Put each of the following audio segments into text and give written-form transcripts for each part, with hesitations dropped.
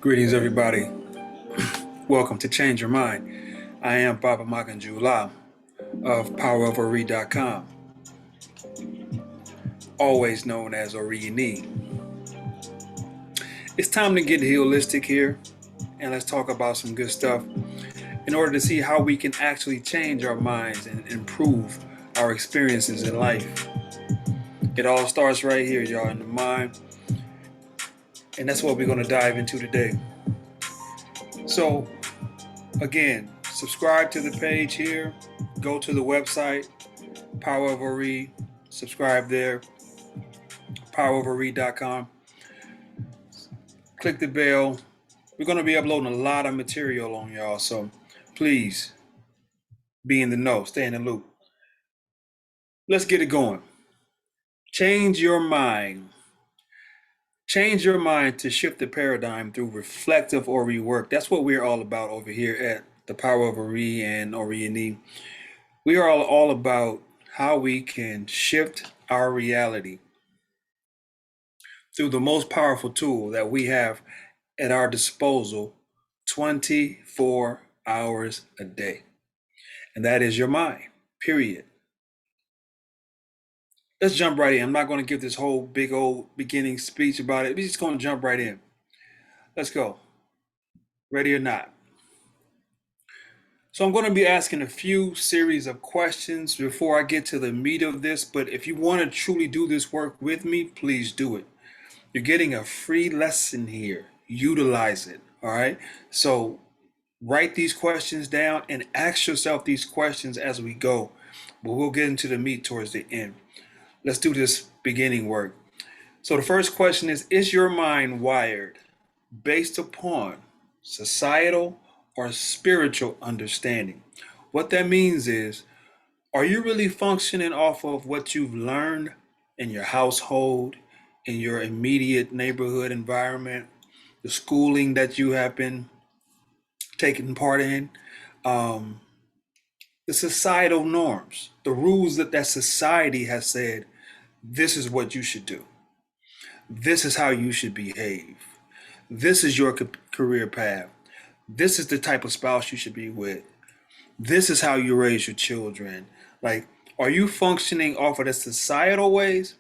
Greetings, everybody. Welcome to Change Your Mind. I am Baba Makanjuola of PowerOfOri.com, always known as Ori. It's time to get holistic here, and let's talk about some good stuff in order to see how we can actually change our minds and improve our experiences in life. It all starts right here, y'all, in the mind, and that's what we're going to dive into today. So, again, subscribe to the page here, go to the website, Power of Ori, subscribe there, PowerOfOri.com. Click the bell. We're going to be uploading a lot of material on y'all, so please be in the know, stay in the loop. Let's get it going. Change your mind. Change your mind to shift the paradigm through reflective Ori work. That's what we're all about over here at the Power of Ori and Ori. We are all about how we can shift our reality through the most powerful tool that we have at our disposal 24 hours a day. And that is your mind, period. Let's jump right in. I'm not going to give this whole big old beginning speech about it. We're just going to jump right in. Let's go. Ready or not? So I'm going to be asking a few series of questions before I get to the meat of this. But if you want to truly do this work with me, please do it. You're getting a free lesson here. Utilize it. All right. So write these questions down and ask yourself these questions as we go. But we'll get into the meat towards the end. Let's do this beginning work. So the first question is your mind wired based upon societal or spiritual understanding? What that means is, are you really functioning off of what you've learned in your household, in your immediate neighborhood environment, the schooling that you have been taking part in, the societal norms, the rules that society has said, this is what you should do. This is how you should behave. This is your career path. This is the type of spouse you should be with. This is how you raise your children. Like, are you functioning off of the societal ways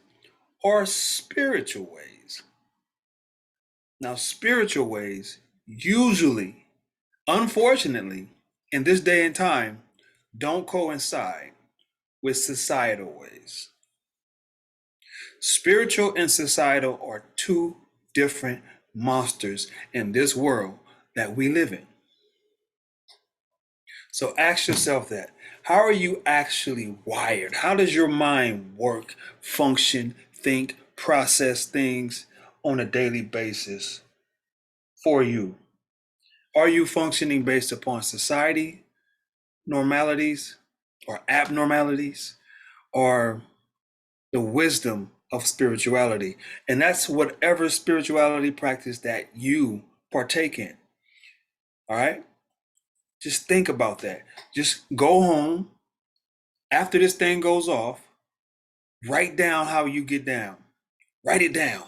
or spiritual ways? Now, spiritual ways usually, unfortunately, in this day and time, don't coincide with societal ways. Spiritual and societal are two different monsters in this world that we live in. So ask yourself that. How are you actually wired? How does your mind work, function, think, process things on a daily basis for you? Are you functioning based upon society, normalities, or abnormalities, or the wisdom of spirituality? And that's whatever spirituality practice that you partake in. All right? Just think about that. Just go home after this thing goes off, write down how you get down. Write it down.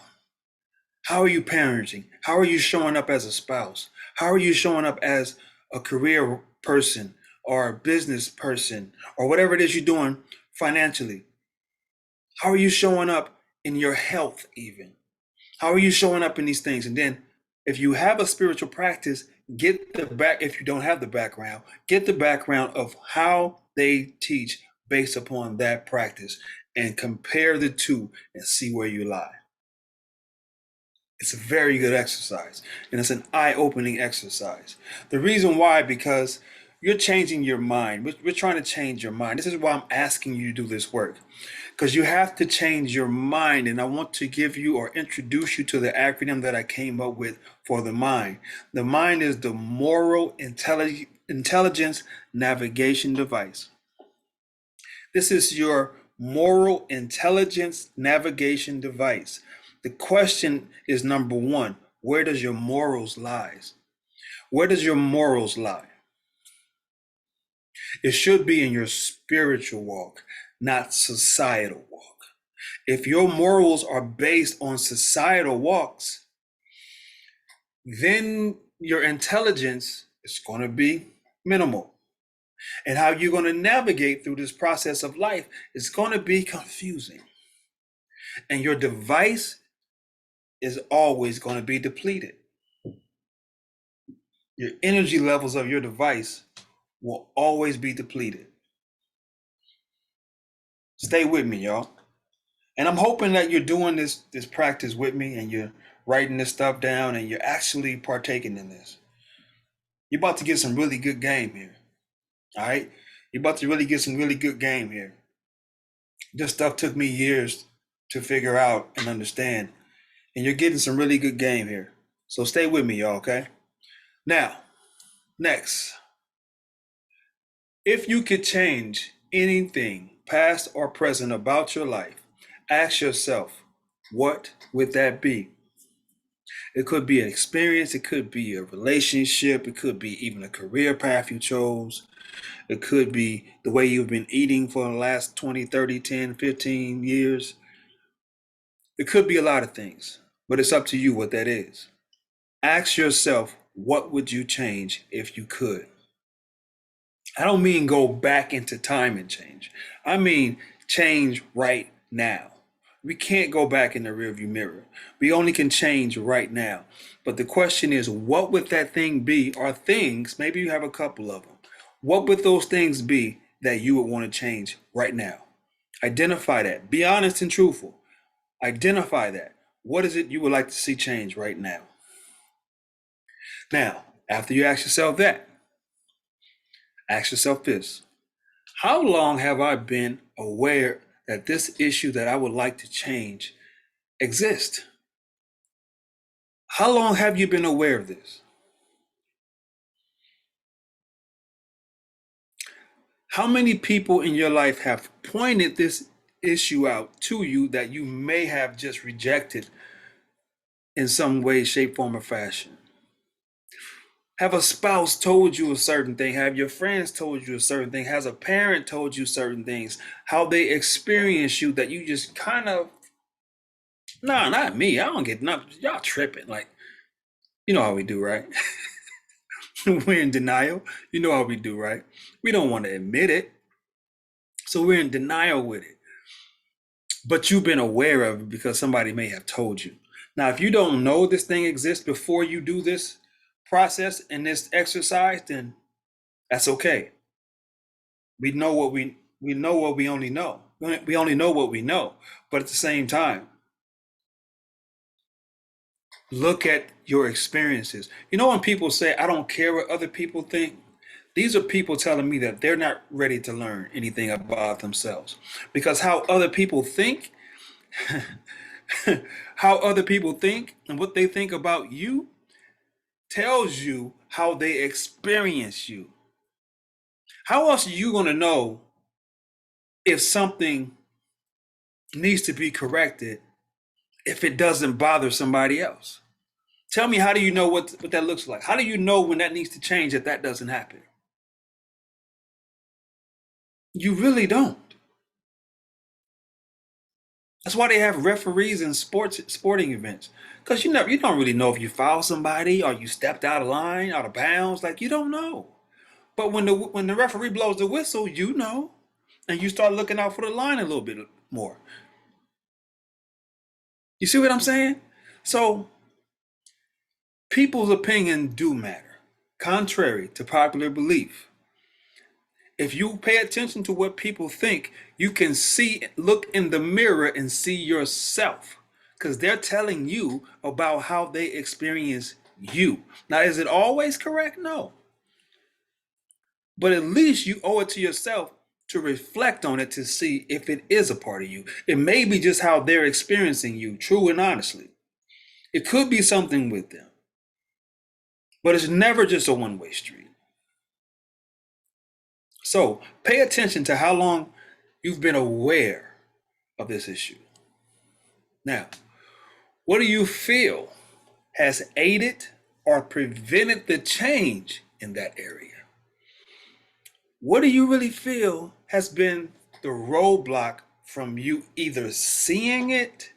How are you parenting? How are you showing up as a spouse? How are you showing up as a career person or a business person or whatever it is you're doing financially? How are you showing up in your health even? How are you showing up in these things? And then if you have a spiritual practice, get the back, if you don't have the background, get the background of how they teach based upon that practice and compare the two and see where you lie. It's a very good exercise, and it's an eye-opening exercise. The reason why, because you're changing your mind. We're trying to change your mind. This is why I'm asking you to do this work, because you have to change your mind. And I want to give you or introduce you to the acronym that I came up with for the mind. The mind is the moral intelligence navigation device. This is your moral intelligence navigation device. The question is number one, where does your morals lie? Where does your morals lie? It should be in your spiritual walk, not societal walk. If your morals are based on societal walks, then your intelligence is going to be minimal. And how you're going to navigate through this process of life is going to be confusing. And your device is always going to be depleted. Your energy levels of your device will always be depleted. Stay with me, y'all. And I'm hoping that you're doing this practice with me and you're writing this stuff down and you're actually partaking in this. You're about to get some really good game here. All right? You're about to really get some really good game here. This stuff took me years to figure out and understand. And you're getting some really good game here. So stay with me, y'all, okay? Now, next. If you could change anything, past or present, about your life, ask yourself, what would that be? It could be an experience, it could be a relationship, it could be even a career path you chose. It could be the way you've been eating for the last 20, 30, 10, 15 years. It could be a lot of things, but it's up to you what that is. Ask yourself, what would you change if you could? I don't mean go back into time and change. I mean change right now. We can't go back in the rearview mirror. We only can change right now. But the question is, what would that thing be, or things, maybe you have a couple of them. What would those things be that you would want to change right now? Identify that. Be honest and truthful. Identify that. What is it you would like to see change right now? Now, after you ask yourself that, ask yourself this. How long have I been aware that this issue that I would like to change exists? How long have you been aware of this? How many people in your life have pointed this issue out to you that you may have just rejected in some way, shape, form, or fashion? Have a spouse told you a certain thing? Have your friends told you a certain thing? Has a parent told you certain things? How they experience you that you just kind of, nah, not me. I don't get nothing. Y'all tripping. Like, you know how we do, right? We're in denial. You know how we do, right? We don't want to admit it. So we're in denial with it. But you've been aware of it because somebody may have told you. Now, if you don't know this thing exists before you do this process and this exercise, then that's okay. We know what we know what we only know. We only know what we know. But at the same time, look at your experiences. You know when people say, I don't care what other people think? These are people telling me that they're not ready to learn anything about themselves. Because how other people think, how other people think and what they think about you tells you how they experience you. How else are you going to know if something needs to be corrected if it doesn't bother somebody else? Tell me, how do you know what that looks like? How do you know when that needs to change if that doesn't happen? You really don't. That's why they have referees in sporting events. Because you don't really know if you fouled somebody or you stepped out of line, out of bounds. Like, you don't know. But when the referee blows the whistle, you know. And you start looking out for the line a little bit more. You see what I'm saying? So people's opinion do matter, contrary to popular belief. If you pay attention to what people think, you can look in the mirror and see yourself, because they're telling you about how they experience you. Now, is it always correct? No. But at least you owe it to yourself to reflect on it to see if it is a part of you. It may be just how they're experiencing you, true and honestly. It could be something with them. But it's never just a one-way street. So pay attention to how long you've been aware of this issue. Now, what do you feel has aided or prevented the change in that area? What do you really feel has been the roadblock from you either seeing it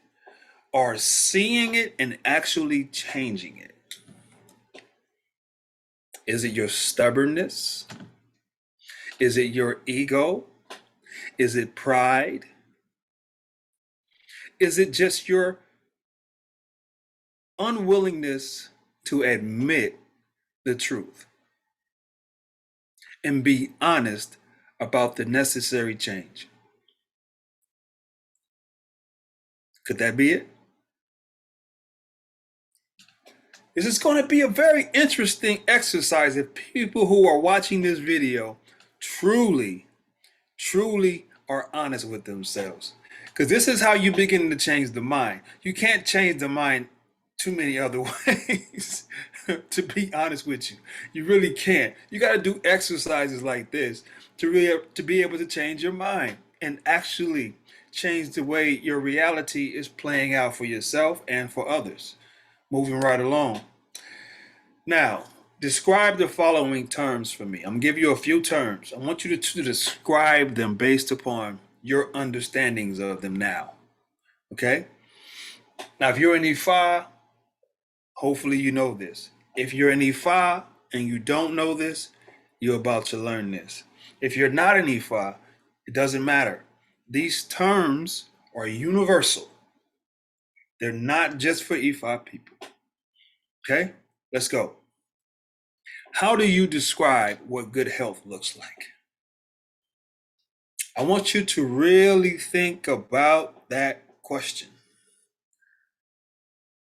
or seeing it and actually changing it? Is it your stubbornness? Is it your ego? Is it pride? Is it just your unwillingness to admit the truth and be honest about the necessary change? Could that be it? This is going to be a very interesting exercise if people who are watching this video truly are honest with themselves. Because this is how you begin to change the mind. You can't change the mind too many other ways, to be honest with you. You really can't. You got to do exercises like this to be able to change your mind and actually change the way your reality is playing out for yourself and for others. Moving right along. Now, describe the following terms for me. I'm going to give you a few terms. I want you to describe them based upon your understandings of them now. Okay? Now, if you're an Ifa, hopefully you know this. If you're an Ifa and you don't know this, you're about to learn this. If you're not an Ifa, it doesn't matter. These terms are universal. They're not just for Ifa people. Okay? Let's go. How do you describe what good health looks like? I want you to really think about that question.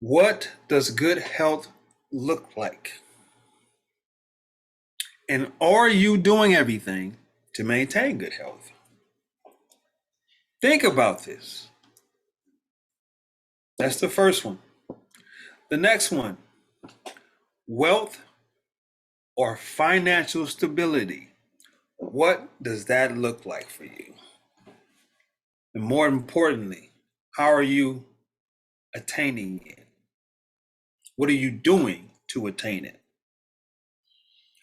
What does good health look like? And are you doing everything to maintain good health? Think about this. That's the first one. The next one, wealth or financial stability. What does that look like for you? And more importantly, how are you attaining it? What are you doing to attain it?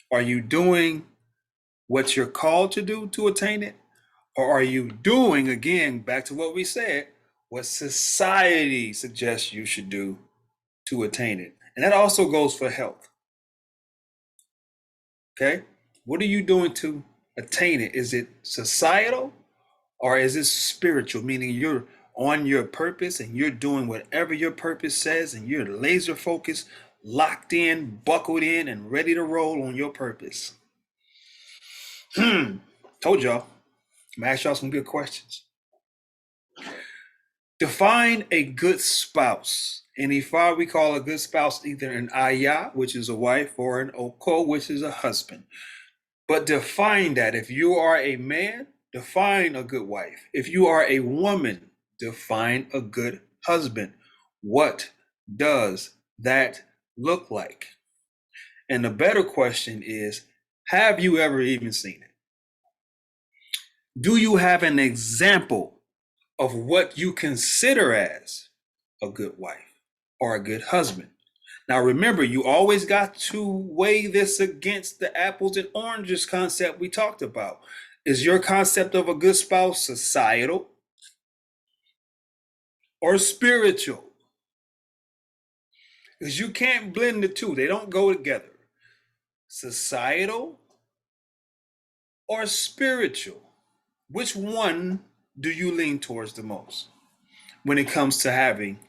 Are you doing what you're called to do to attain it? Or are you doing, again, back to what we said, what society suggests you should do to attain it? And that also goes for health. Okay? What are you doing to attain it? Is it societal or is it spiritual? Meaning you're on your purpose and you're doing whatever your purpose says and you're laser focused, locked in, buckled in, and ready to roll on your purpose. Told y'all. I'm gonna ask y'all some good questions. Define a good spouse. In Ifa, we call a good spouse either an Aya, which is a wife, or an Oko, which is a husband. But define that. If you are a man, define a good wife. If you are a woman, define a good husband. What does that look like? And the better question is, have you ever even seen it? Do you have an example of what you consider as a good wife or a good husband? Now, remember, you always got to weigh this against the apples and oranges concept we talked about. Is your concept of a good spouse societal or spiritual? Because you can't blend the two. They don't go together. Societal or spiritual? Which one do you lean towards the most when it comes to having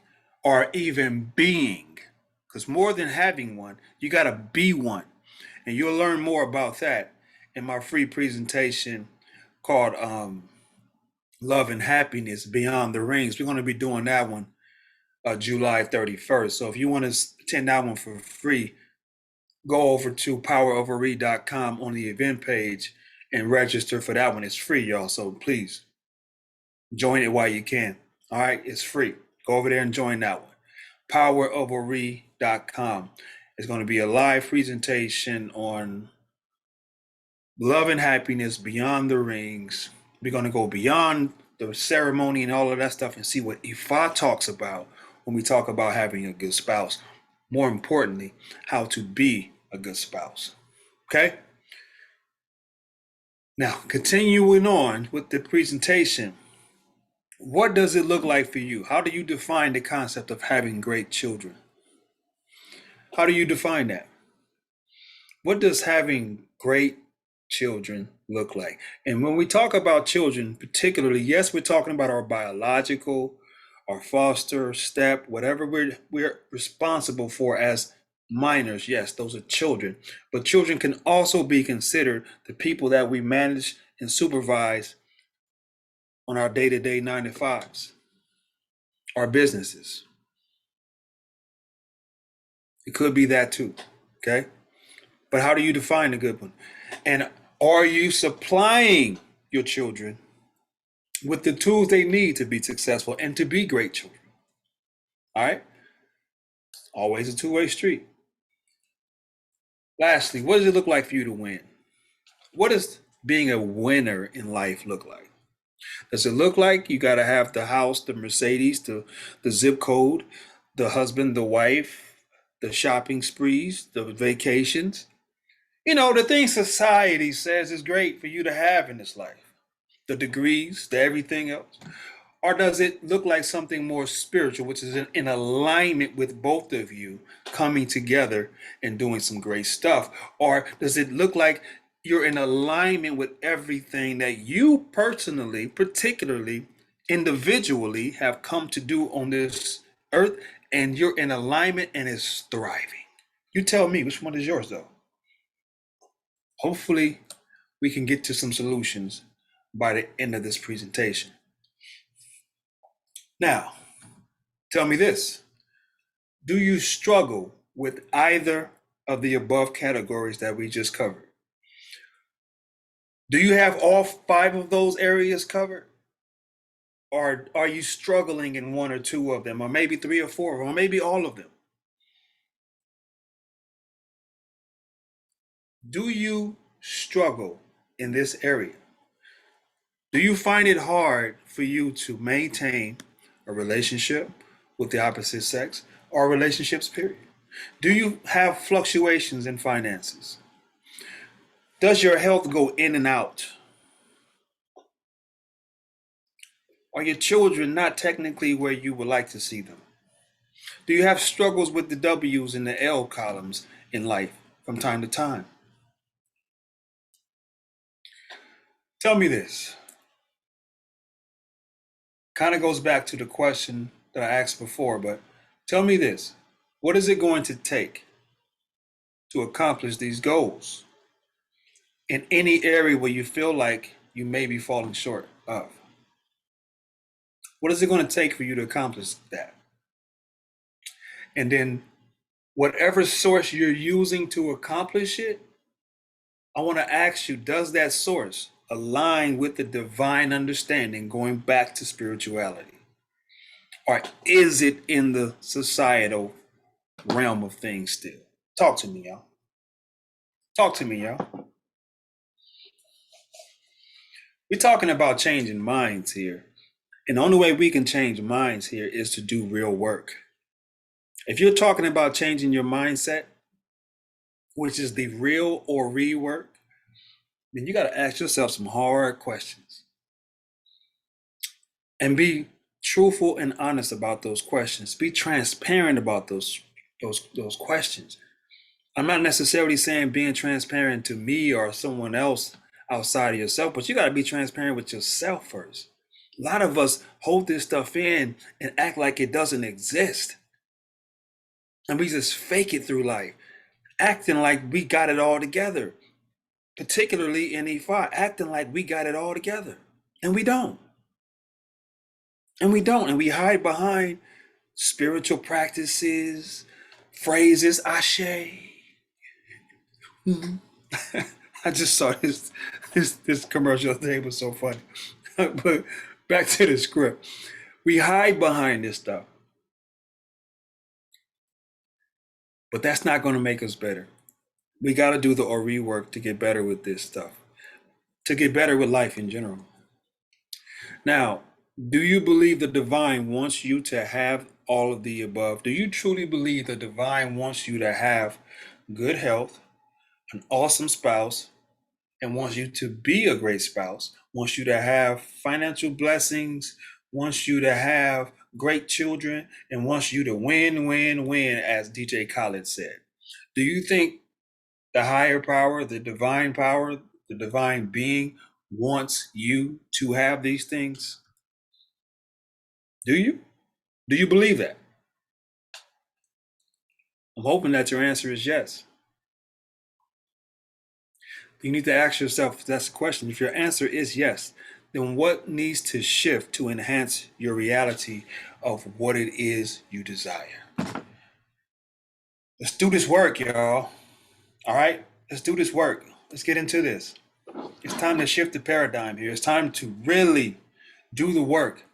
or even being? Because more than having one, you got to be one. And you'll learn more about that in my free presentation called Love and Happiness Beyond the Rings. We're going to be doing that one July 31st. So if you want to attend that one for free, go over to powerofaread.com on the event page and register for that one. It's free, y'all. So please join it while you can. All right, it's free. Go over there and join that one. Powerofaread.com. It's going to be a live presentation on love and happiness beyond the rings. We're going to go beyond the ceremony and all of that stuff and see what Ifa talks about when we talk about having a good spouse. More importantly, how to be a good spouse. Okay? Now, continuing on with the presentation, what does it look like for you? How do you define the concept of having great children? How do you define that? What does having great children look like? And when we talk about children, particularly, yes, we're talking about our biological, our foster, step, whatever we're responsible for as minors. Yes, those are children. But children can also be considered the people that we manage and supervise on our day-to-day 9 to 5s, our businesses. It could be that too. Okay. But how do you define a good one? And are you supplying your children with the tools they need to be successful and to be great children? All right. Always a two-way street. Lastly, what does it look like for you to win? What does being a winner in life look like? Does it look like you got to have the house, the Mercedes, the zip code, the husband, the wife, the shopping sprees, the vacations? You know, the things society says is great for you to have in this life, the degrees, the everything else. Or does it look like something more spiritual, which is in alignment with both of you coming together and doing some great stuff? Or does it look like you're in alignment with everything that you personally, particularly, individually, have come to do on this earth, and you're in alignment and it's thriving? You tell me, which one is yours, though? Hopefully, we can get to some solutions by the end of this presentation. Now, tell me this. Do you struggle with either of the above categories that we just covered? Do you have all 5 of those areas covered? Or are you struggling in 1 or 2 of them, or maybe 3 or 4, or maybe all of them? Do you struggle in this area? Do you find it hard for you to maintain a relationship with the opposite sex or relationships, period? Do you have fluctuations in finances? Does your health go in and out? Are your children not technically where you would like to see them? Do you have struggles with the W's and the L columns in life from time to time? Tell me this. Kind of goes back to the question that I asked before, but tell me this. What is it going to take to accomplish these goals in any area where you feel like you may be falling short of? What is it going to take for you to accomplish that? And then whatever source you're using to accomplish it, I want to ask you, does that source align with the divine understanding going back to spirituality? Or is it in the societal realm of things still? Talk to me, y'all. Talk to me, y'all. We're talking about changing minds here. And the only way we can change minds here is to do real work. If you're talking about changing your mindset, which is the real or rework, then you got to ask yourself some hard questions and be truthful and honest about those questions. Be transparent about those questions. I'm not necessarily saying being transparent to me or someone else outside of yourself, but you got to be transparent with yourself first. A lot of us hold this stuff in and act like it doesn't exist. And we just fake it through life, acting like we got it all together, particularly in E5, acting like we got it all together. And we don't. And we don't. And we hide behind spiritual practices, phrases, ashe. I just saw this commercial today. It was so funny. But back to the script. We hide behind this stuff. But that's not going to make us better. We got to do the Ori work to get better with this stuff, to get better with life in general. Now, do you believe the divine wants you to have all of the above? Do you truly believe the divine wants you to have good health, an awesome spouse, and wants you to be a great spouse, wants you to have financial blessings, wants you to have great children, and wants you to win, win, win, as DJ Khaled said? Do you think The power, the divine being wants you to have these things? Do you? Do you believe that? I'm hoping that your answer is yes. You need to ask yourself that's the question. If your answer is yes, then what needs to shift to enhance your reality of what it is you desire? Let's do this work, y'all. All right? Let's do this work. Let's get into this. It's time to shift the paradigm here. It's time to really do the work.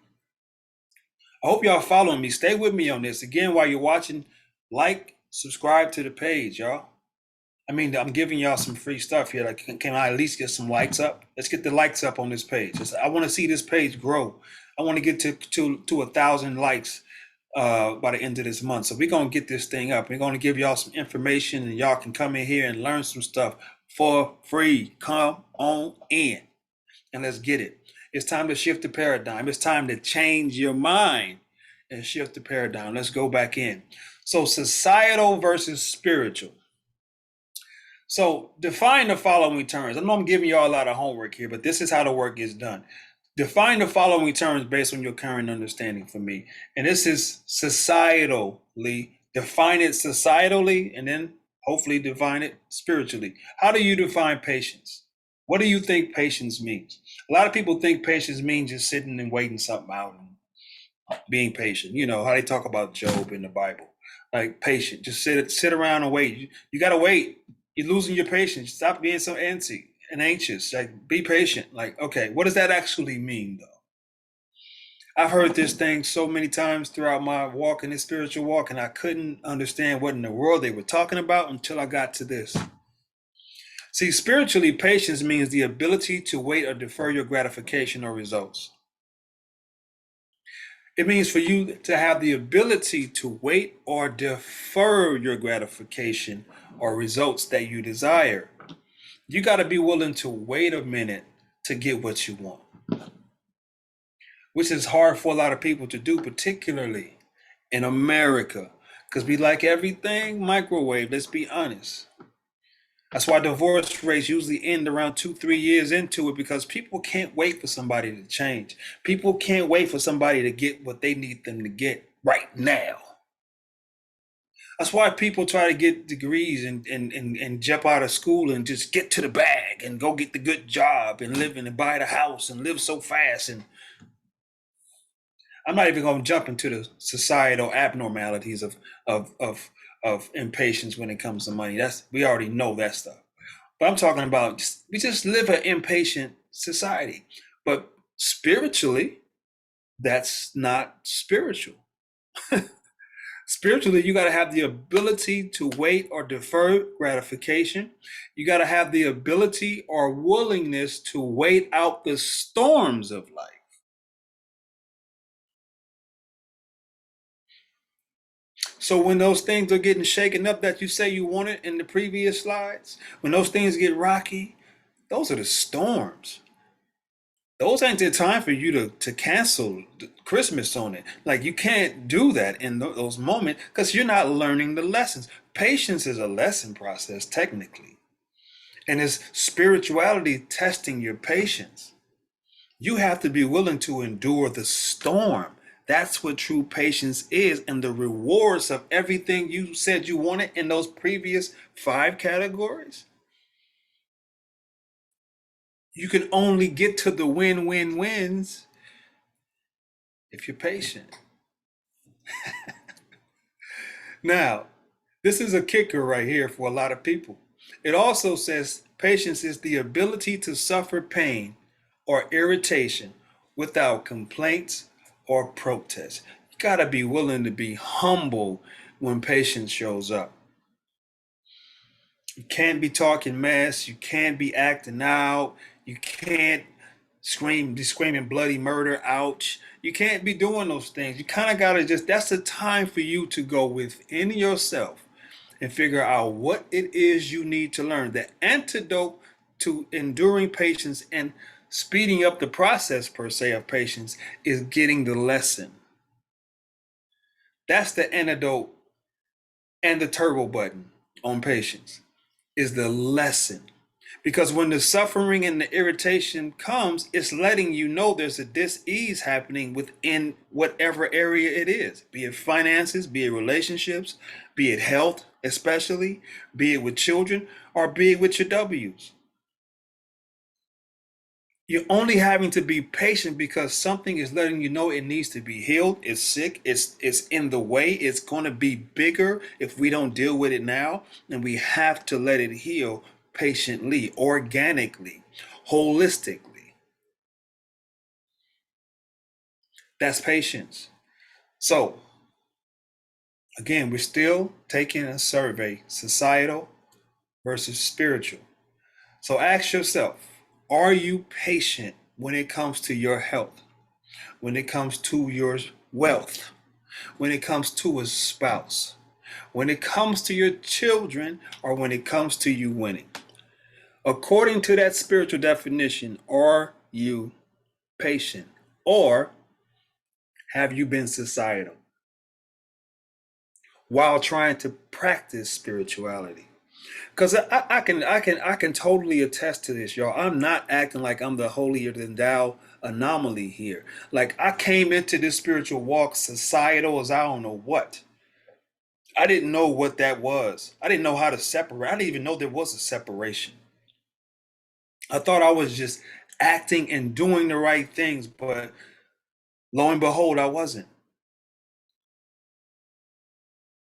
I hope y'all following me. Stay with me on this. Again, while you're watching, like, subscribe to the page, y'all. I mean, I'm giving y'all some free stuff here. Like, can I at least get some likes up? Let's get the likes up on this page. I want to see this page grow. I want to get to 1,000 likes by the end of this month. So we're gonna get this thing up. We're gonna give y'all some information, and y'all can come in here and learn some stuff for free. Come on in, and let's get it. It's time to shift the paradigm. It's time to change your mind and shift the paradigm. Let's go back in. So societal versus spiritual. So define the following terms. I know I'm giving y'all a lot of homework here, but this is how the work gets done. Define the following terms based on your current understanding for me. And this is societally. Define it societally, and then hopefully define it spiritually. How do you define patience? What do you think patience means? A lot of people think patience means just sitting and waiting something out and being patient. You know how they talk about Job in the Bible, like patient. Just sit around and wait. You got to wait. You're losing your patience. Stop being so antsy and anxious. Like, be patient. Like, okay, what does that actually mean, though? I've heard this thing so many times throughout my walk in this spiritual walk, and I couldn't understand what in the world they were talking about until I got to this. See, spiritually, patience means the ability to wait or defer your gratification or results. It means for you to have the ability to wait or defer your gratification or results that you desire. You got to be willing to wait a minute to get what you want, which is hard for a lot of people to do, particularly in America, because we like everything microwave. Let's be honest. That's why divorce rates usually end around 2-3 years into it, because people can't wait for somebody to change. People can't wait for somebody to get what they need them to get right now. That's why people try to get degrees and jump out of school and just get to the bag and go get the good job and live and buy the house and live so fast. And I'm not even going to jump into the societal abnormalities of impatience when it comes to money. We already know that stuff. But I'm talking about we just live an impatient society. But spiritually, that's not spiritual. Spiritually, you got to have the ability to wait or defer gratification. You got to have the ability or willingness to wait out the storms of life. So when those things are getting shaken up that you say you wanted in the previous slides, when those things get rocky, those are the storms. Those ain't the time for you to cancel Christmas on it. Like, you can't do that in those moments because you're not learning the lessons. Patience is a lesson process, technically. And it's spirituality testing your patience. You have to be willing to endure the storm. That's what true patience is. And the rewards of everything you said you wanted in those previous 5 categories, you can only get to the win-win-wins if you're patient. Now, this is a kicker right here for a lot of people. It also says patience is the ability to suffer pain or irritation without complaints or protest. You got to be willing to be humble when patience shows up. You can't be talking mess. You can't be acting out. You can't screaming bloody murder, ouch. You can't be doing those things. You kind of got to that's the time for you to go within yourself and figure out what it is you need to learn. The antidote to enduring patience and speeding up the process, per se, of patience is getting the lesson. That's the antidote and the turbo button on patience. is the lesson. Because when the suffering and the irritation comes, it's letting you know there's a dis-ease happening within whatever area it is, be it finances, be it relationships, be it health, especially, be it with children, or be it with your W's. You're only having to be patient because something is letting you know it needs to be healed. It's sick. It's in the way. It's going to be bigger if we don't deal with it now. And we have to let it heal patiently, organically, holistically. That's patience. So again, we're still taking a survey, societal versus spiritual. So ask yourself, are you patient when it comes to your health? When it comes to your wealth, when it comes to a spouse, when it comes to your children, or when it comes to you winning? According to that spiritual definition, are you patient, or have you been societal while trying to practice spirituality? Because I can totally attest to this, y'all. I'm not acting like I'm the holier than thou anomaly here. Like, I came into this spiritual walk societal as I don't know what. I didn't know what that was. I didn't know how to separate. I didn't even know there was a separation. I thought I was just acting and doing the right things, but lo and behold, I wasn't.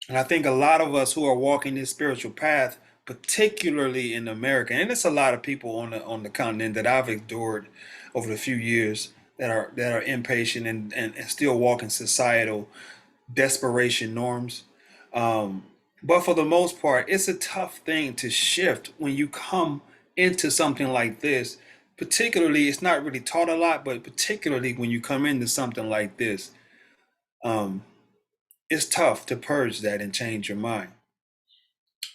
And I think a lot of us who are walking this spiritual path, particularly in America, and it's a lot of people on the continent that I've endured over the few years that are impatient and still walking societal desperation norms. Um, but for the most part, it's a tough thing to shift when you come into something like this. Particularly, it's not really taught a lot, but particularly when you come into something like this, um, it's tough to purge that and change your mind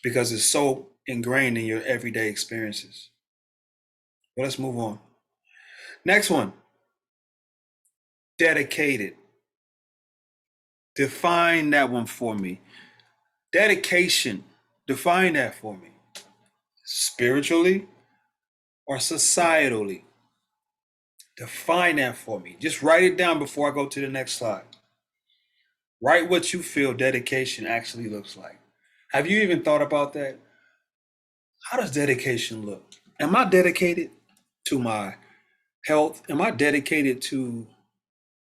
because it's so ingrained in your everyday experiences. Well, let's move on. Next one, dedicated. Define that one for me. Dedication. Define that for me. Spiritually or societally? Define that for me. Just write it down before I go to the next slide. Write what you feel dedication actually looks like. Have you even thought about that? How does dedication look? Am I dedicated to my health? Am I dedicated to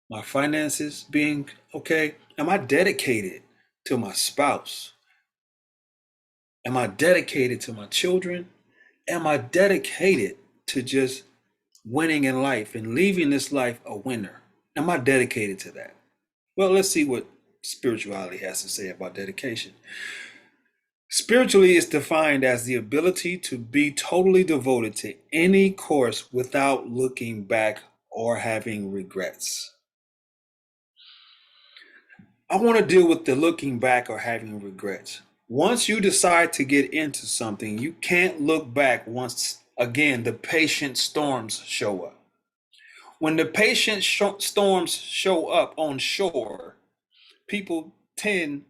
my finances being okay? Am I dedicated to my spouse? Am I dedicated to my children? Am I dedicated to just winning in life and leaving this life a winner? Am I dedicated to that? Well, let's see what spirituality has to say about dedication. Spiritually, it's defined as the ability to be totally devoted to any course without looking back or having regrets. I want to deal with the looking back or having regrets. Once you decide to get into something, you can't look back once again the patient storms show up. When the patient storms show up on shore, people tend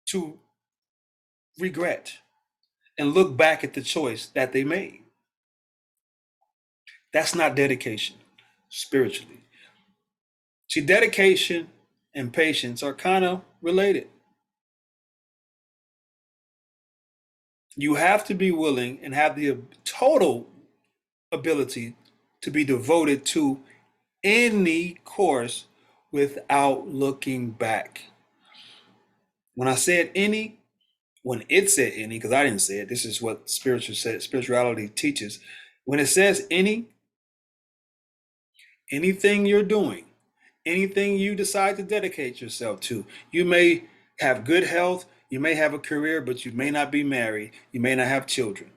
to regret and look back at the choice that they made. That's not dedication spiritually. See, dedication and patience are kind of related. You have to be willing and have the total ability to be devoted to any course without looking back. When I said any, when it said any, because I didn't say it, this is what spirituality teaches. When it says anything you're doing, anything you decide to dedicate yourself to, you may have good health, you may have a career, but you may not be married, you may not have children.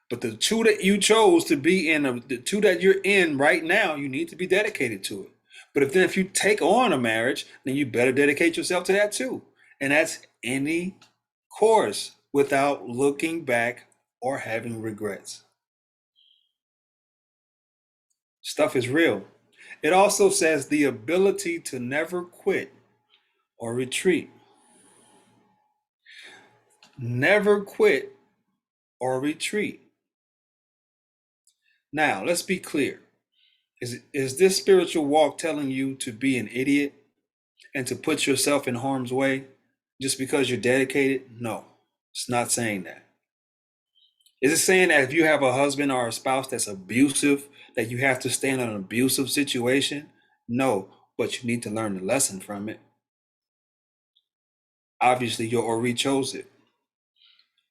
But the two that you chose to be in, the two that you're in right now, you need to be dedicated to it. But if you take on a marriage, then you better dedicate yourself to that too. And that's any course without looking back or having regrets. Stuff is real. It also says the ability to never quit or retreat. Never quit or retreat. Now, let's be clear. Is this spiritual walk telling you to be an idiot and to put yourself in harm's way just because you're dedicated? No, it's not saying that. Is it saying that if you have a husband or a spouse that's abusive, that you have to stay in an abusive situation? No, but you need to learn the lesson from it. Obviously, your Ori chose it.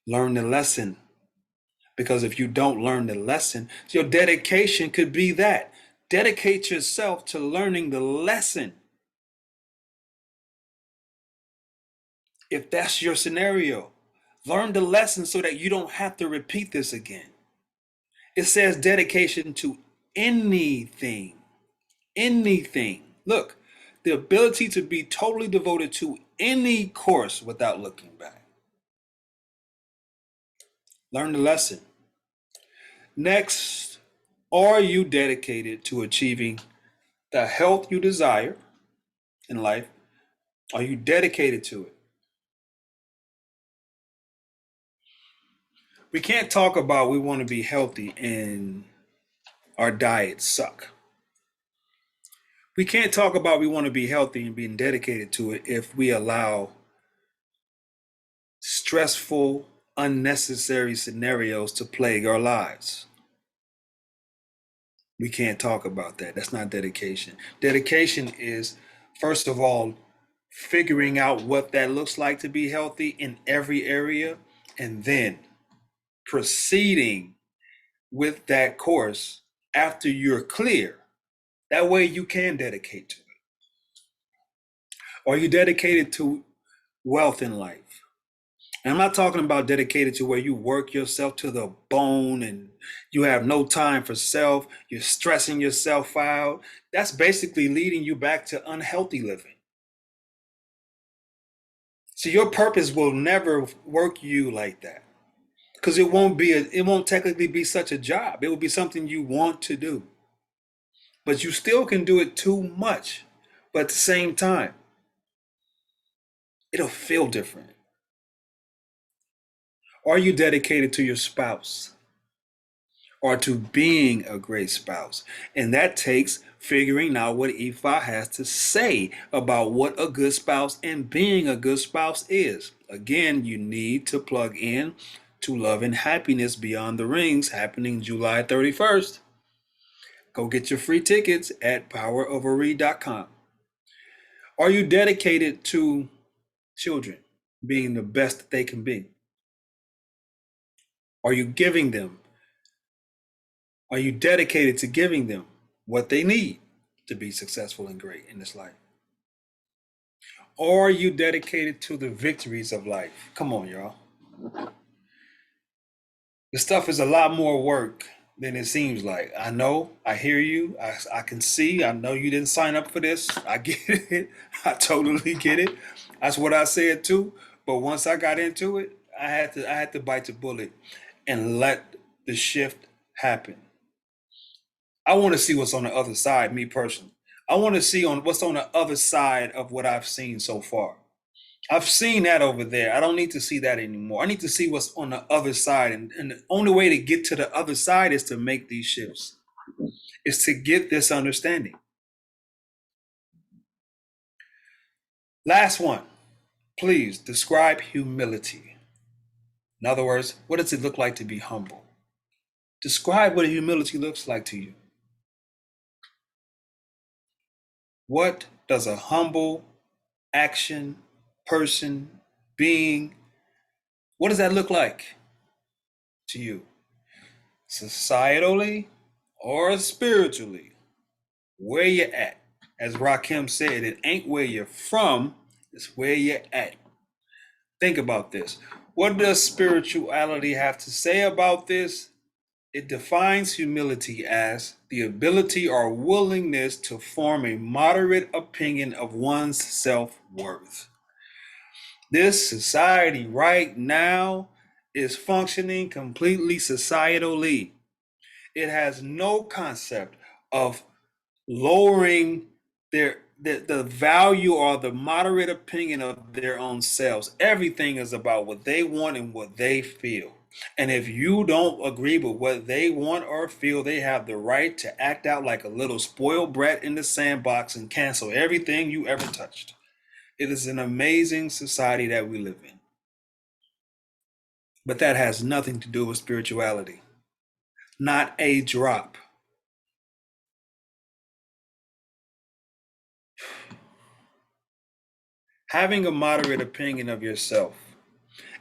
Learn the lesson. Because if you don't learn the lesson, your dedication could be that. Dedicate yourself to learning the lesson. If that's your scenario, learn the lesson so that you don't have to repeat this again. It says dedication to anything. Anything. Look, the ability to be totally devoted to any course without looking back. Learn the lesson. Next, are you dedicated to achieving the health you desire in life? Are you dedicated to it? We can't talk about we want to be healthy and our diets suck. We can't talk about we want to be healthy and being dedicated to it if we allow stressful, unnecessary scenarios to plague our lives. We can't talk about that. That's not dedication. Dedication is, first of all, figuring out what that looks like to be healthy in every area, and then proceeding with that course after you're clear. That way you can dedicate to it. Are you dedicated to wealth in life? And I'm not talking about dedicated to where you work yourself to the bone and you have no time for self, you're stressing yourself out. That's basically leading you back to unhealthy living. So your purpose will never work you like that. Because it won't technically be such a job. It will be something you want to do. But you still can do it too much. But at the same time, it'll feel different. Are you dedicated to your spouse or to being a great spouse? And that takes figuring out what Deify has to say about what a good spouse and being a good spouse is. Again, you need to plug in to Love and Happiness Beyond the Rings, happening July 31st. Go get your free tickets at powerofaread.com. Are you dedicated to children being the best that they can be? Are you giving them? Are you dedicated to giving them what they need to be successful and great in this life? Or are you dedicated to the victories of life? Come on, y'all. This stuff is a lot more work than it seems like. I know, I hear you, I can see, I know you didn't sign up for this. I get it. I totally get it. That's what I said too. But once I got into it, I had to bite the bullet and let the shift happen. I want to see what's on the other side, me personally. I want to see on what's on the other side of what I've seen so far. I've seen that over there. I don't need to see that anymore. I need to see what's on the other side. And the only way to get to the other side is to make these shifts, is to get this understanding. Last one, please describe humility. In other words, what does it look like to be humble? Describe what humility looks like to you. What does a humble action, person, being, what does that look like to you? Societally or spiritually? Where you at? As Rakim said, it ain't where you're from, it's where you're at. Think about this. What does spirituality have to say about this? It defines humility as the ability or willingness to form a moderate opinion of one's self-worth. This society right now is functioning completely societally. It has no concept of lowering the value or the moderate opinion of their own selves. Everything is about what they want and what they feel. And if you don't agree with what they want or feel, they have the right to act out like a little spoiled brat in the sandbox and cancel everything you ever touched. It is an amazing society that we live in. But that has nothing to do with spirituality. Not a drop. Having a moderate opinion of yourself,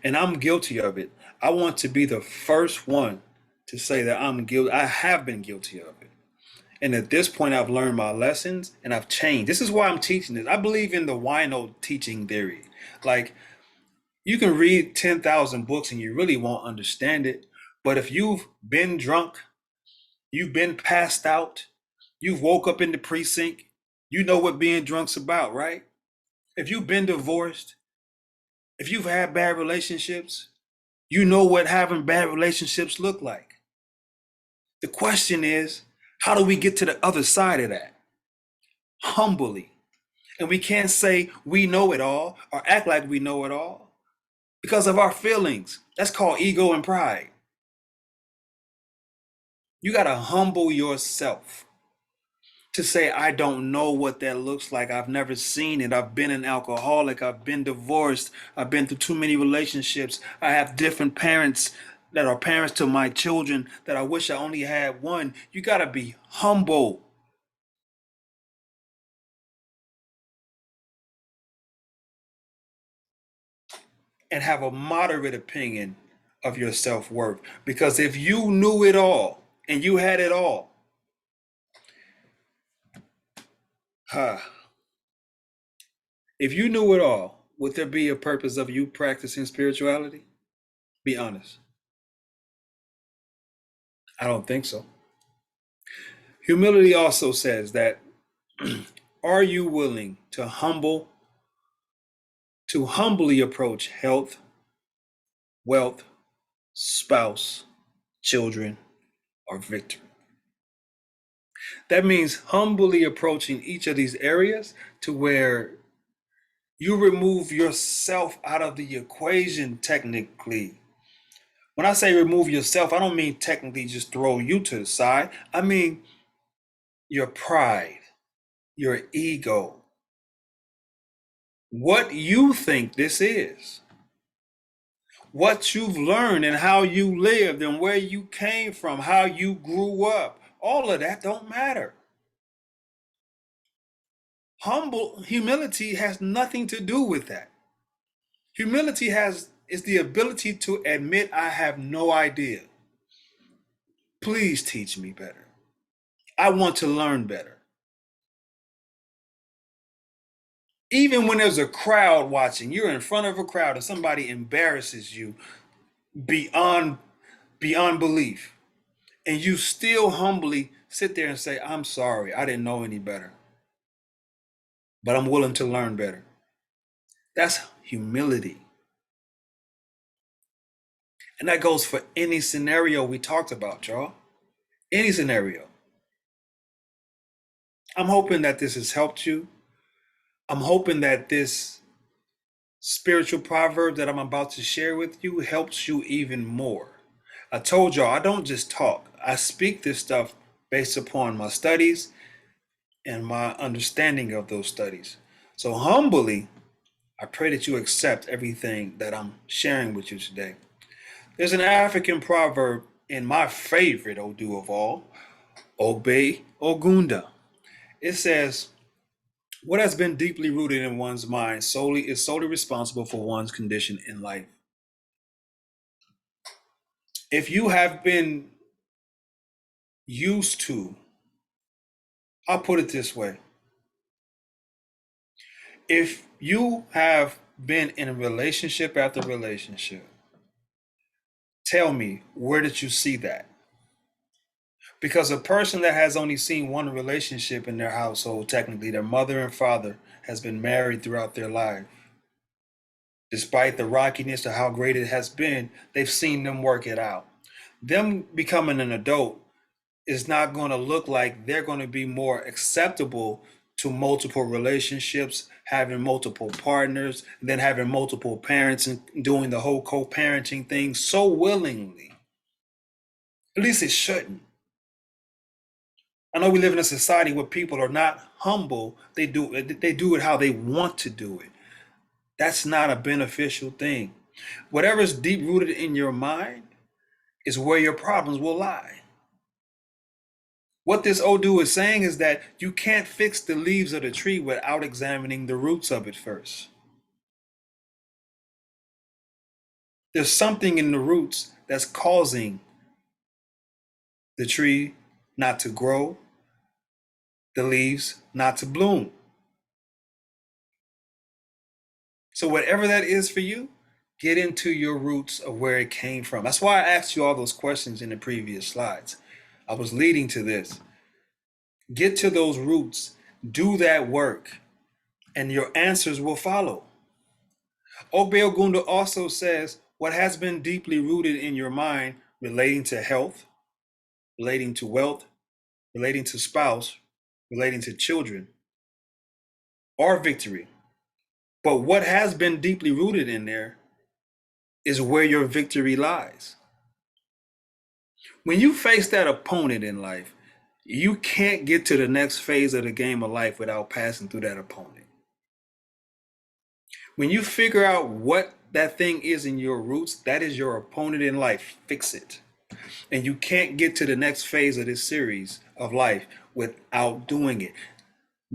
and I'm guilty of it. I want to be the first one to say that I'm guilty. I have been guilty of it. And at this point, I've learned my lessons and I've changed. This is why I'm teaching this. I believe in the wino teaching theory. Like, you can read 10,000 books and you really won't understand it. But if you've been drunk, you've been passed out, you've woke up in the precinct, you know what being drunk's about, right? If you've been divorced, if you've had bad relationships, you know what having bad relationships look like. The question is, how do we get to the other side of that? Humbly. And we can't say we know it all or act like we know it all because of our feelings. That's called ego and pride. You got to humble yourself to say, I don't know what that looks like. I've never seen it. I've been an alcoholic. I've been divorced. I've been through too many relationships. I have different parents that are parents to my children that I wish I only had one. You got to be humble. And have a moderate opinion of your self-worth. Because if you knew it all and you had it all, huh, if you knew it all, would there be a purpose of you practicing spirituality? Be honest. I don't think so. Humility also says that are you willing to humbly approach health, wealth, spouse, children, or victory? That means humbly approaching each of these areas to where you remove yourself out of the equation technically. When I say remove yourself, I don't mean technically just throw you to the side. I mean your pride, your ego, what you think this is, what you've learned and how you lived and where you came from, how you grew up. All of that don't matter. Humility has nothing to do with that. Humility is the ability to admit I have no idea. Please teach me better. I want to learn better. Even when there's a crowd watching, you're in front of a crowd and somebody embarrasses you beyond beyond belief, and you still humbly sit there and say, I'm sorry, I didn't know any better, but I'm willing to learn better. That's humility. And that goes for any scenario we talked about, y'all. Any scenario. I'm hoping that this has helped you. I'm hoping that this spiritual proverb that I'm about to share with you helps you even more. I told y'all I don't just talk, I speak this stuff based upon my studies and my understanding of those studies. So, humbly, I pray that you accept everything that I'm sharing with you today. There's an African proverb in my favorite Odu of all, Ogbe Ogunda. It says, what has been deeply rooted in one's mind is solely responsible for one's condition in life. If you have been used to, I'll put it this way. If you have been in a relationship after relationship, tell me, where did you see that? Because a person that has only seen one relationship in their household, technically their mother and father, has been married throughout their life. Despite the rockiness of how great it has been, they've seen them work it out. Them becoming an adult is not going to look like they're going to be more acceptable to multiple relationships, having multiple partners, then having multiple parents and doing the whole co-parenting thing so willingly. At least it shouldn't. I know we live in a society where people are not humble. They do it how they want to do it. That's not a beneficial thing. Whatever is deep rooted in your mind is where your problems will lie. What this Odu is saying is that you can't fix the leaves of the tree without examining the roots of it first. There's something in the roots that's causing the tree not to grow, the leaves not to bloom. So whatever that is for you, get into your roots of where it came from. That's why I asked you all those questions in the previous slides. I was leading to this. Get to those roots, do that work, and your answers will follow. Ogbe Ogunda also says, what has been deeply rooted in your mind relating to health, relating to wealth, relating to spouse, relating to children, or victory. But what has been deeply rooted in there is where your victory lies. When you face that opponent in life, you can't get to the next phase of the game of life without passing through that opponent. When you figure out what that thing is in your roots, that is your opponent in life. Fix it. And you can't get to the next phase of this series of life without doing it.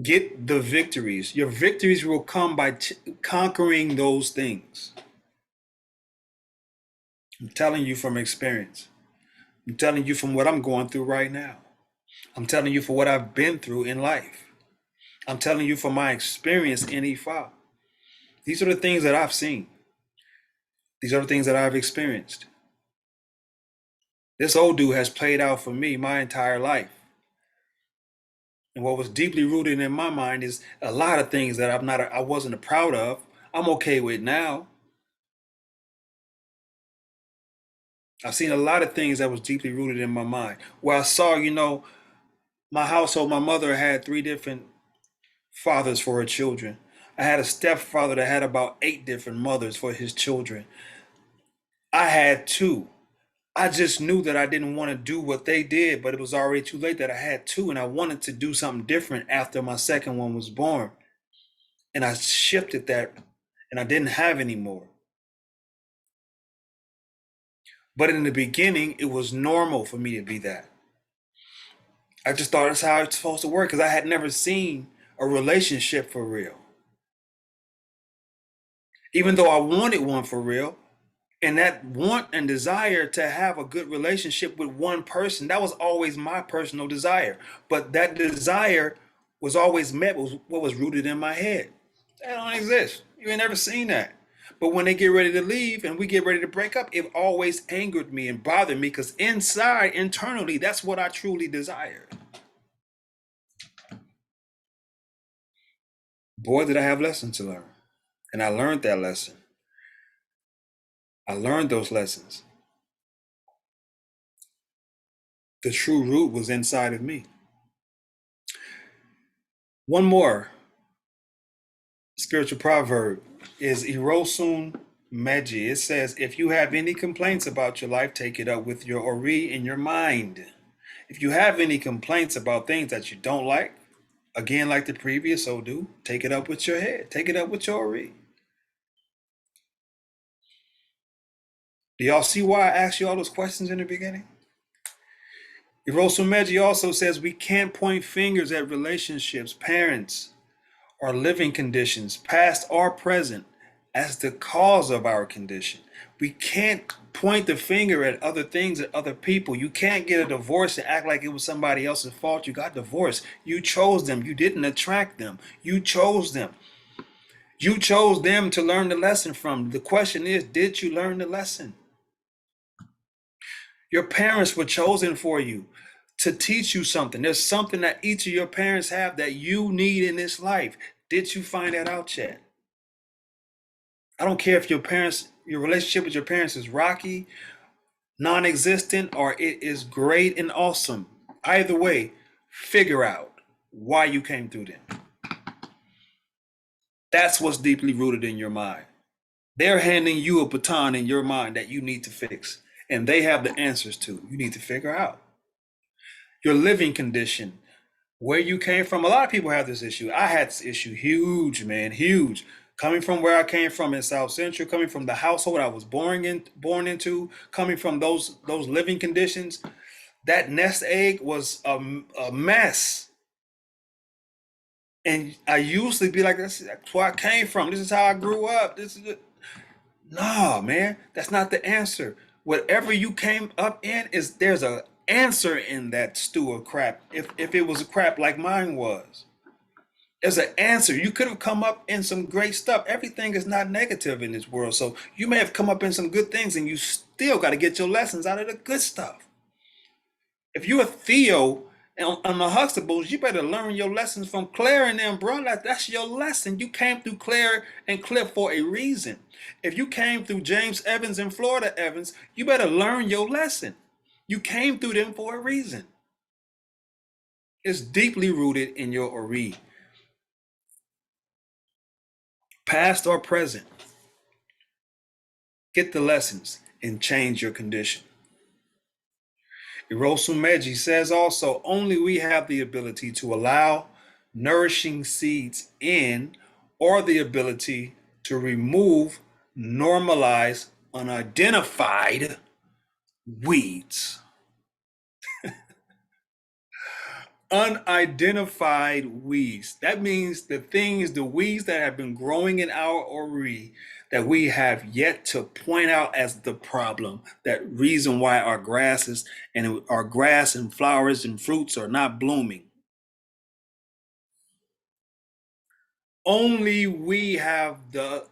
Get the victories. Your victories will come by conquering those things. I'm telling you from experience. I'm telling you from what I'm going through right now. I'm telling you for what I've been through in life. I'm telling you from my experience in Ifa. These are the things that I've seen. These are the things that I've experienced. This Odu has played out for me my entire life. And what was deeply rooted in my mind is a lot of things that I wasn't proud of. I'm okay with now. I've seen a lot of things that was deeply rooted in my mind. Where I saw, my household, my mother had 3 different fathers for her children. I had a stepfather that had about 8 different mothers for his children. I had 2. I just knew that I didn't want to do what they did, but it was already too late that I had 2, and I wanted to do something different after my second one was born. And I shifted that, and I didn't have any more. But in the beginning, it was normal for me to be that. I just thought that's how it's supposed to work because I had never seen a relationship for real. Even though I wanted one for real, and that want and desire to have a good relationship with one person, that was always my personal desire. But that desire was always met with what was rooted in my head. That don't exist. You ain't never seen that. But when they get ready to leave and we get ready to break up, it always angered me and bothered me because internally, that's what I truly desired. Boy, did I have lessons to learn. And I learned that lesson. I learned those lessons. The true root was inside of me. One more spiritual proverb is Irosun Meji. It says, if you have any complaints about your life, take it up with your Ori in your mind. If you have any complaints about things that you don't like, again, like the previous Odu, take it up with your head. Take it up with your Ori. Do y'all see why I asked you all those questions in the beginning? Irosun Meji also says we can't point fingers at relationships, parents, or living conditions, past or present, as the cause of our condition. We can't point the finger at other things, at other people. You can't get a divorce and act like it was somebody else's fault. You got divorced. You chose them. You didn't attract them. You chose them. You chose them to learn the lesson from. The question is, did you learn the lesson? Your parents were chosen for you to teach you something. There's something that each of your parents have that you need in this life. Did you find that out yet? I don't care if your relationship with your parents is rocky, non-existent, or it is great and awesome. Either way, figure out why you came through them. That's what's deeply rooted in your mind. They're handing you a baton in your mind that you need to fix, and they have the answers to. You need to figure out your living condition, where you came from. A lot of people have this issue. I had this issue huge, man, huge. Coming from where I came from in South Central, coming from the household I was born into, coming from those living conditions, that nest egg was a mess. And I usually be like, that's where I came from. This is how I grew up. This is it. No, man, that's not the answer. Whatever you came up in is there's a answer in that stew of crap. If it was a crap like mine was, there's an answer. You could have come up in some great stuff. Everything is not negative in this world, so you may have come up in some good things, and you still got to get your lessons out of the good stuff. If you're a Theo on the Huxtables, you better learn your lessons from Claire and them, bro. That's your lesson. You came through Claire and Cliff for a reason. If you came through James Evans and Florida Evans, you better learn your lesson. You came through them for a reason. It's deeply rooted in your Ori, past or present. Get the lessons and change your condition. Irosumeji says also, only we have the ability to allow nourishing seeds in, or the ability to remove normalized, unidentified weeds. Unidentified weeds. That means the weeds that have been growing in our Ori that we have yet to point out as the problem, that reason why our grasses and our grass and flowers and fruits are not blooming. Only we have the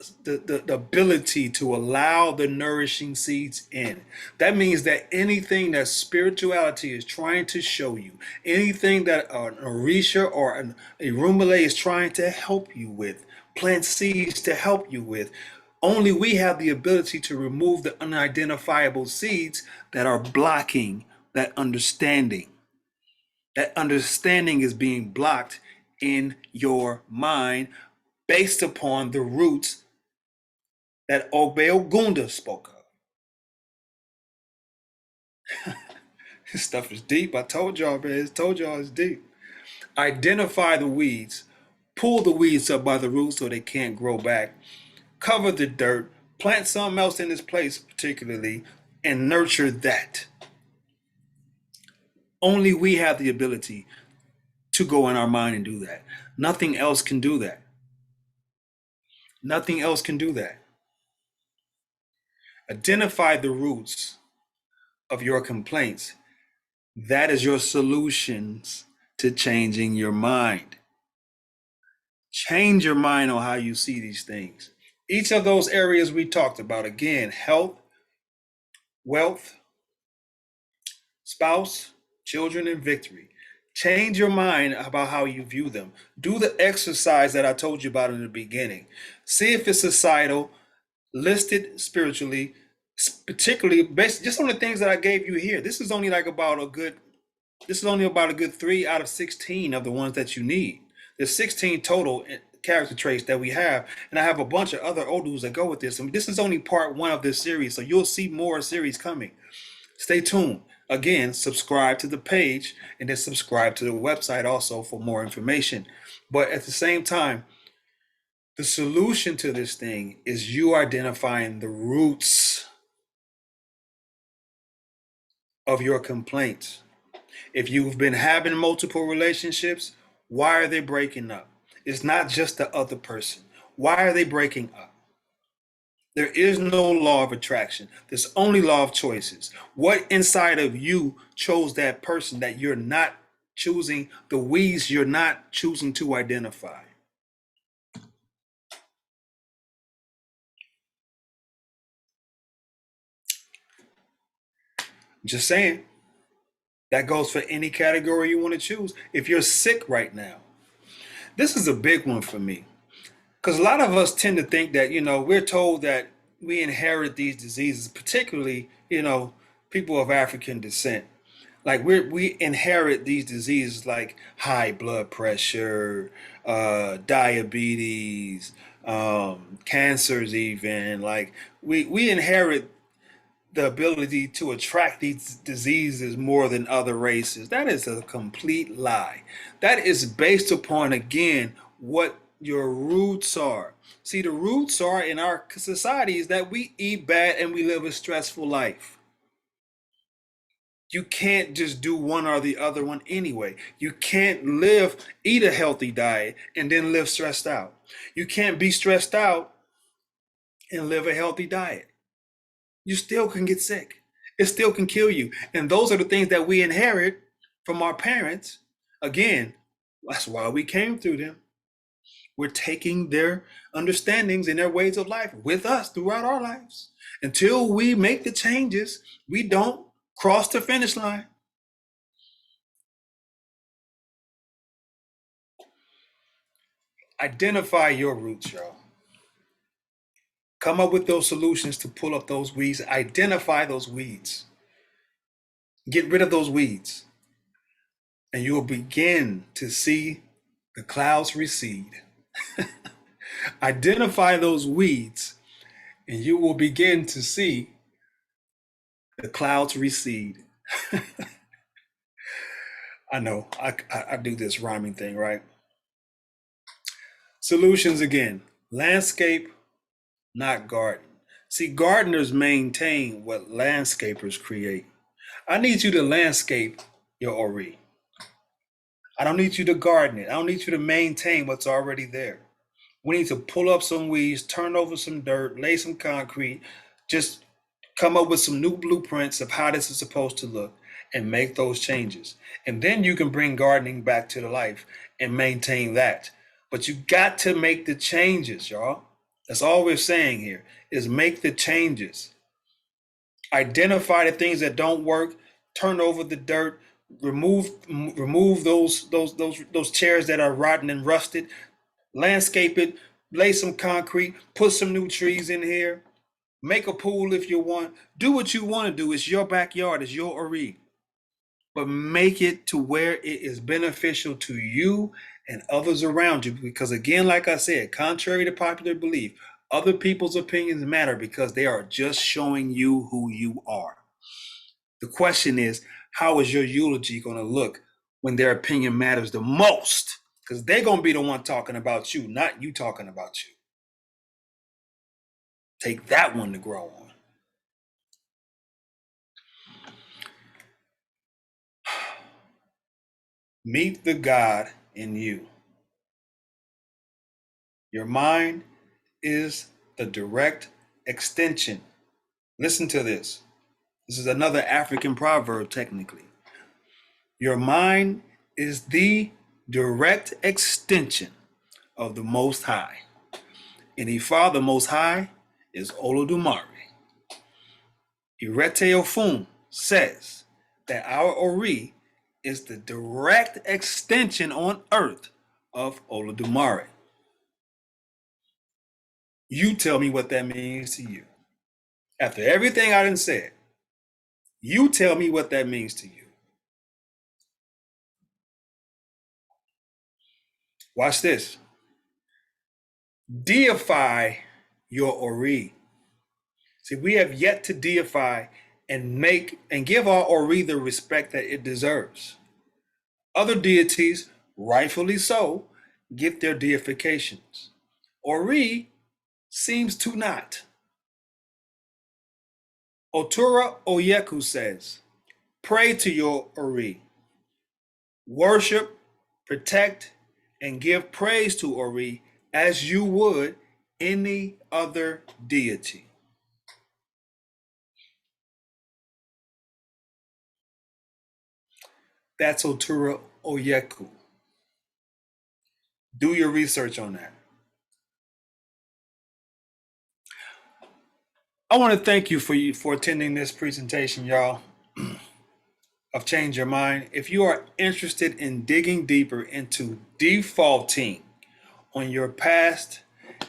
ability to allow the nourishing seeds in. That means that anything that spirituality is trying to show you, anything that an Orisha or a Rumale is trying to help you with, plant seeds to help you with, only we have the ability to remove the unidentifiable seeds that are blocking that understanding. That understanding is being blocked in your mind based upon the roots that Obeogunda spoke of. This stuff is deep. I told y'all, man. I told y'all it's deep. Identify the weeds. Pull the weeds up by the roots so they can't grow back. Cover the dirt. Plant something else in its place, particularly, and nurture that. Only we have the ability to go in our mind and do that. Nothing else can do that. Nothing else can do that. Identify the roots of your complaints. That is your solutions to changing your mind. Change your mind on how you see these things. Each of those areas we talked about, again, health, wealth, spouse, children, and victory. Change your mind about how you view them. Do the exercise that I told you about in the beginning. See if it's societal, listed spiritually, particularly based just on the things that I gave you here. This is only about a good 3 out of 16 of the ones that you need. There's 16 total character traits that we have, and I have a bunch of other odus that go with this. And this is only part 1 of this series, so you'll see more series coming. Stay tuned. Again, subscribe to the page and then subscribe to the website also for more information. But at the same time, the solution to this thing is you identifying the roots of your complaints. If you've been having multiple relationships, why are they breaking up? It's not just the other person. Why are they breaking up? There is no law of attraction. There's only law of choices. What inside of you chose that person that you're not choosing, the weeds you're not choosing to identify? Just saying. That goes for any category you want to choose. If you're sick right now, this is a big one for me. Because a lot of us tend to think that, we're told that we inherit these diseases, particularly, people of African descent. Like we inherit these diseases like high blood pressure, diabetes, cancers even. Like we inherit the ability to attract these diseases more than other races. That is a complete lie. That is based upon, again, what your roots are. See, the roots are in our society is that we eat bad and we live a stressful life. You can't just do one or the other one anyway. You can't eat a healthy diet and then live stressed out. You can't be stressed out and live a healthy diet. You still can get sick. It still can kill you. And those are the things that we inherit from our parents. Again, that's why we came through them. We're taking their understandings and their ways of life with us throughout our lives. Until we make the changes, we don't cross the finish line. Identify your roots, y'all. Come up with those solutions to pull up those weeds. Identify those weeds. Get rid of those weeds. And you will begin to see the clouds recede. Identify those weeds, and you will begin to see the clouds recede. I know, I do this rhyming thing, right? Solutions again. Landscape, not garden. See, gardeners maintain what landscapers create. I need you to landscape your Ori. I don't need you to garden it. I don't need you to maintain what's already there. We need to pull up some weeds, turn over some dirt, lay some concrete, just come up with some new blueprints of how this is supposed to look and make those changes. And then you can bring gardening back to the life and maintain that. But you got to make the changes, y'all. That's all we're saying here is make the changes. Identify the things that don't work, turn over the dirt, remove those chairs that are rotten and rusted, landscape it, lay some concrete, put some new trees in here, make a pool if you want. Do what you want to do. It's your backyard, it's your Ori. But make it to where it is beneficial to you and others around you. Because again, like I said, contrary to popular belief, other people's opinions matter because they are just showing you who you are. The question is, how is your eulogy going to look when their opinion matters the most? Because they're going to be the one talking about you, not you talking about you. Take that one to grow on. Meet the God in you. Your mind is the direct extension. Listen to this. This is another African proverb, technically. Your mind is the direct extension of the Most High. And Ifa, the Most High, is Olodumare. Irete says that our Ori is the direct extension on earth of Olodumare. You tell me what that means to you. After everything I done said, you tell me what that means to you. Watch this. Deify your Ori. See, we have yet to deify and give our Ori the respect that it deserves. Other deities, rightfully so, get their deifications. Ori seems to not. Otura Oyeku says, pray to your Ori. Worship, protect, and give praise to Ori as you would any other deity. That's Otura Oyeku. Do your research on that. I want to thank you for attending this presentation, y'all, of Change Your Mind. If you are interested in digging deeper into defaulting on your past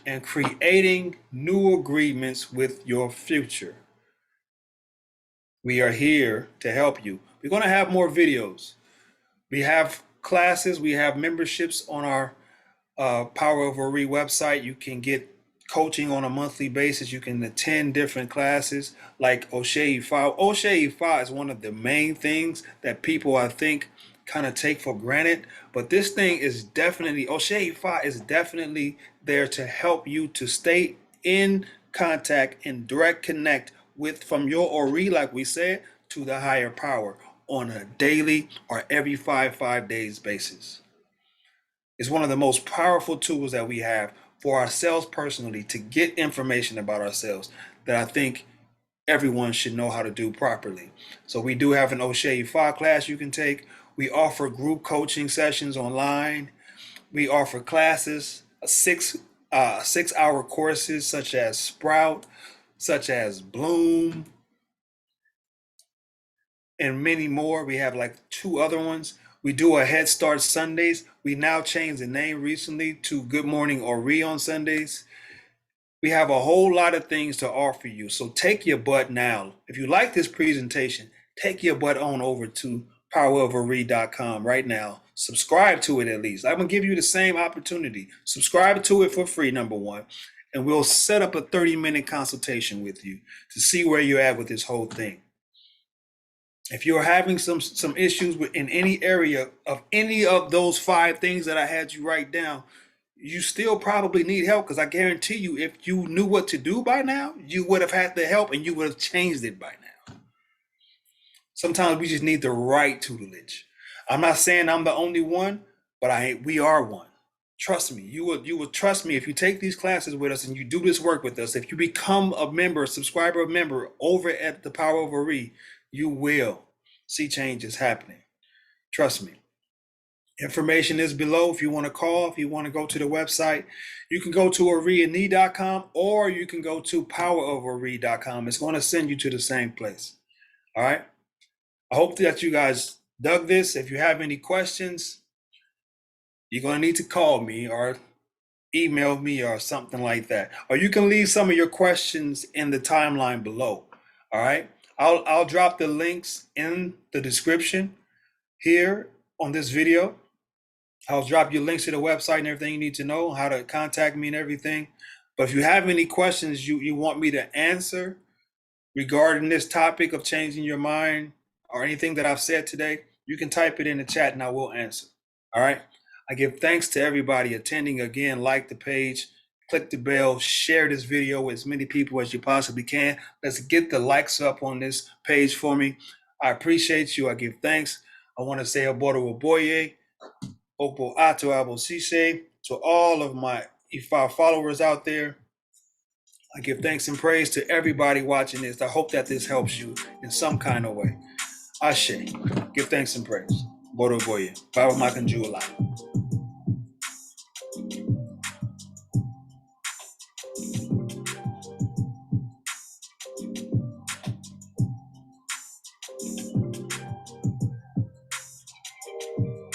and creating new agreements with your future, we are here to help you. We're going to have more videos. We have classes, we have memberships on our Power of Ori website. You can get coaching on a monthly basis. You can attend different classes like O'Shea 5. O'Shea 5 is one of the main things that people, I think, kind of take for granted. But this thing is definitely, O'Shea 5 is definitely there to help you to stay in contact and direct connect with, from your Ori, like we said, to the higher power on a daily or every 5 days basis. It's one of the most powerful tools that we have for ourselves personally to get information about ourselves that I think everyone should know how to do properly. So we do have an O'Shea 5 class you can take. We offer group coaching sessions online. We offer classes, 6 hour courses such as Sprout, such as Bloom, and many more. We have like 2 other ones. We do a Head Start Sundays. We now changed the name recently to Good Morning Ori on Sundays. We have a whole lot of things to offer you. So take your butt now. If you like this presentation, take your butt on over to powerofori.com right now. Subscribe to it at least. I'm going to give you the same opportunity. Subscribe to it for free, number one. And we'll set up a 30-minute consultation with you to see where you're at with this whole thing. If you're having some issues in any area of any of those 5 things that I had you write down, you still probably need help, because I guarantee you, if you knew what to do by now, you would have had the help and you would have changed it by now. Sometimes we just need the right tutelage. I'm not saying I'm the only one, but we are one. Trust me, you will trust me if you take these classes with us and you do this work with us. If you become a member, a subscriber, a member over at the Power of Ori, you will see changes happening. Trust me. Information is below. If you want to call, if you want to go to the website, you can go to oriandknee.com or you can go to powerofori.com. It's going to send you to the same place. All right. I hope that you guys dug this. If you have any questions, you're going to need to call me or email me or something like that. Or you can leave some of your questions in the timeline below. All right. I'll drop the links in the description here on this video. I'll drop you links to the website and everything you need to know, how to contact me and everything. But if you have any questions you want me to answer regarding this topic of changing your mind or anything that I've said today, you can type it in the chat and I will answer. All right. I give thanks to everybody attending. Again, like the page, click the bell, share this video with as many people as you possibly can. Let's get the likes up on this page for me. I appreciate you. I give thanks. I want to say Obodo Oboye, Opo Ato Abo Sise, to all of my Ifa followers out there. I give thanks and praise to everybody watching this. I hope that this helps you in some kind of way. Ashe. Give thanks and praise. Bodo Boye. Baba Makanjuola.